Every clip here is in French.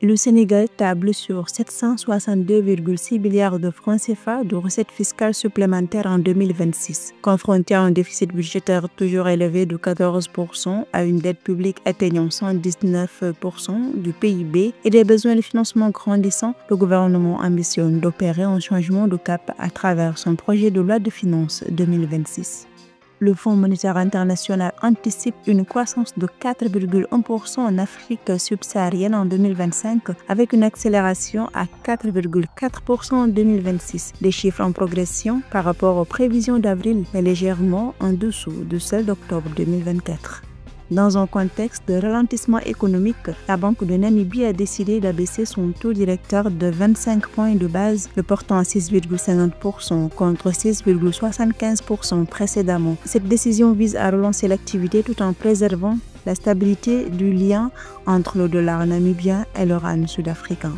Le Sénégal table sur 762,6 milliards de francs CFA de recettes fiscales supplémentaires en 2026. Confronté à un déficit budgétaire toujours élevé de 14%, à une dette publique atteignant 119% du PIB et des besoins de financement grandissants, le gouvernement ambitionne d'opérer un changement de cap à travers son projet de loi de finances 2026. Le Fonds monétaire international anticipe une croissance de 4,1% en Afrique subsaharienne en 2025 avec une accélération à 4,4% en 2026. Des chiffres en progression par rapport aux prévisions d'avril, mais légèrement en dessous de celles d'octobre 2024. Dans un contexte de ralentissement économique, la Banque de Namibie a décidé d'abaisser son taux directeur de 25 points de base, le portant à 6,50% contre 6,75% précédemment. Cette décision vise à relancer l'activité tout en préservant la stabilité du lien entre le dollar namibien et le rand sud-africain.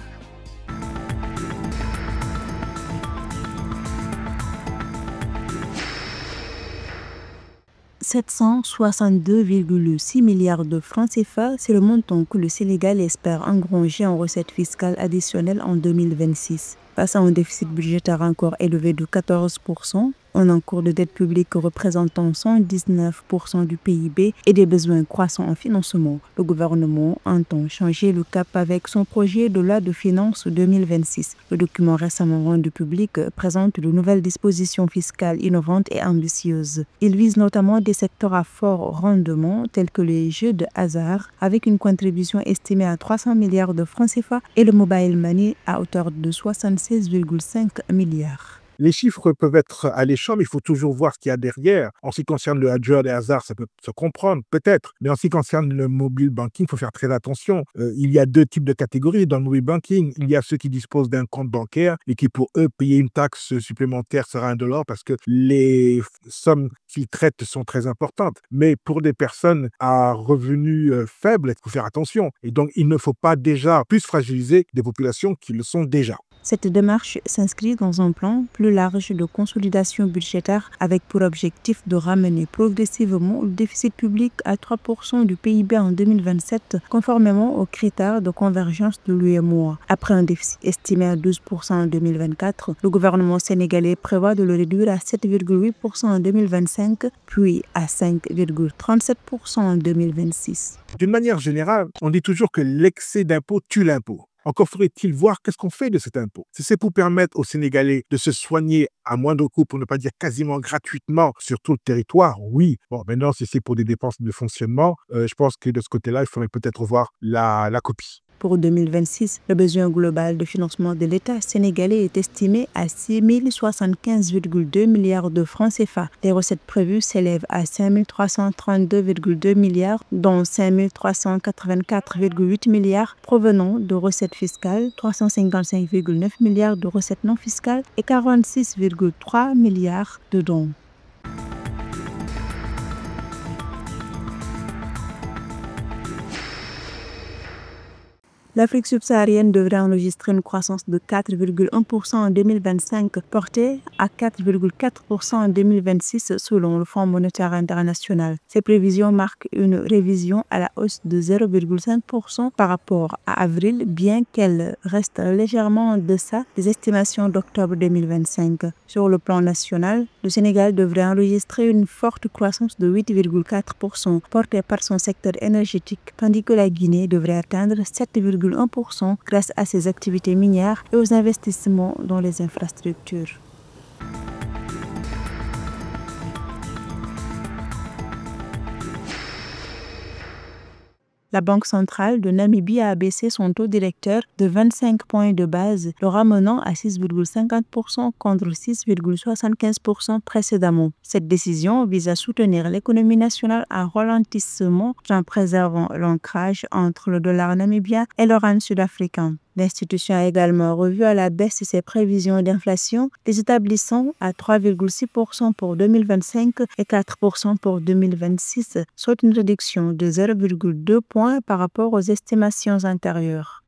« 762,6 milliards de francs CFA, c'est le montant que le Sénégal espère engranger en recettes fiscales additionnelles en 2026. Face à un déficit budgétaire encore élevé de 14%, un encours de dette publique représentant 119% du PIB et des besoins croissants en financement, le gouvernement entend changer le cap avec son projet de loi de finances 2026. Le document récemment rendu public présente de nouvelles dispositions fiscales innovantes et ambitieuses. Il vise notamment des secteurs à fort rendement tels que les jeux de hasard avec une contribution estimée à 300 milliards de francs CFA et le mobile money à hauteur de 76,5 milliards. Les chiffres peuvent être alléchants, mais il faut toujours voir ce qu'il y a derrière. En ce qui concerne le jeu des hasards, ça peut se comprendre, peut-être. Mais en ce qui concerne le mobile banking, il faut faire très attention. Il y a deux types de catégories dans le mobile banking. Il y a ceux qui disposent d'un compte bancaire et qui, pour eux, payer une taxe supplémentaire sera $1 parce que les sommes qu'ils traitent sont très importantes. Mais pour des personnes à revenus faibles, il faut faire attention. Et donc, il ne faut pas déjà plus fragiliser des populations qui le sont déjà. Cette démarche s'inscrit dans un plan plus large de consolidation budgétaire avec pour objectif de ramener progressivement le déficit public à 3% du PIB en 2027, conformément aux critères de convergence de l'UEMOA. Après un déficit estimé à 12% en 2024, le gouvernement sénégalais prévoit de le réduire à 7,8% en 2025, puis à 5,37% en 2026. D'une manière générale, on dit toujours que l'excès d'impôt tue l'impôt. Encore faudrait-il voir qu'est-ce qu'on fait de cet impôt. Si c'est pour permettre aux Sénégalais de se soigner à moindre coût, pour ne pas dire quasiment gratuitement sur tout le territoire, oui. Bon, maintenant, si c'est pour des dépenses de fonctionnement, je pense que de ce côté-là, il faudrait peut-être revoir la copie. Pour 2026, le besoin global de financement de l'État sénégalais est estimé à 6 075,2 milliards de francs CFA. Les recettes prévues s'élèvent à 5 332,2 milliards, dont 5 384,8 milliards provenant de recettes fiscales, 355,9 milliards de recettes non fiscales et 46,3 milliards de dons. L'Afrique subsaharienne devrait enregistrer une croissance de 4,1% en 2025, portée à 4,4% en 2026 selon le Fonds monétaire international. Ces prévisions marquent une révision à la hausse de 0,5% par rapport à avril, bien qu'elles restent légèrement en deçà des estimations d'octobre 2025. Sur le plan national, le Sénégal devrait enregistrer une forte croissance de 8,4%, portée par son secteur énergétique, tandis que la Guinée devrait atteindre 7,1% grâce à ses activités minières et aux investissements dans les infrastructures. La Banque centrale de Namibie a abaissé son taux directeur de 25 points de base, le ramenant à 6,50% contre 6,75% précédemment. Cette décision vise à soutenir l'économie nationale en ralentissement tout en préservant l'ancrage entre le dollar namibien et le rand sud-africain. L'institution a également revu à la baisse ses prévisions d'inflation, les établissant à 3,6% pour 2025 et 4% pour 2026, soit une réduction de 0,2 points par rapport aux estimations antérieures.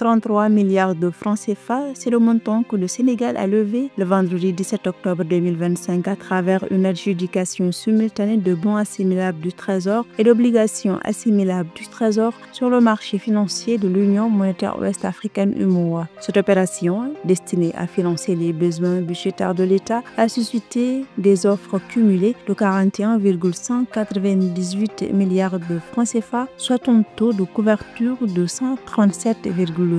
33 milliards de francs CFA, c'est le montant que le Sénégal a levé le vendredi 17 octobre 2025 à travers une adjudication simultanée de bons assimilables du Trésor et d'obligations assimilables du Trésor sur le marché financier de l'Union monétaire ouest-africaine UMOA. Cette opération, destinée à financer les besoins budgétaires de l'État, a suscité des offres cumulées de 41,198 milliards de francs CFA, soit un taux de couverture de 137,33%.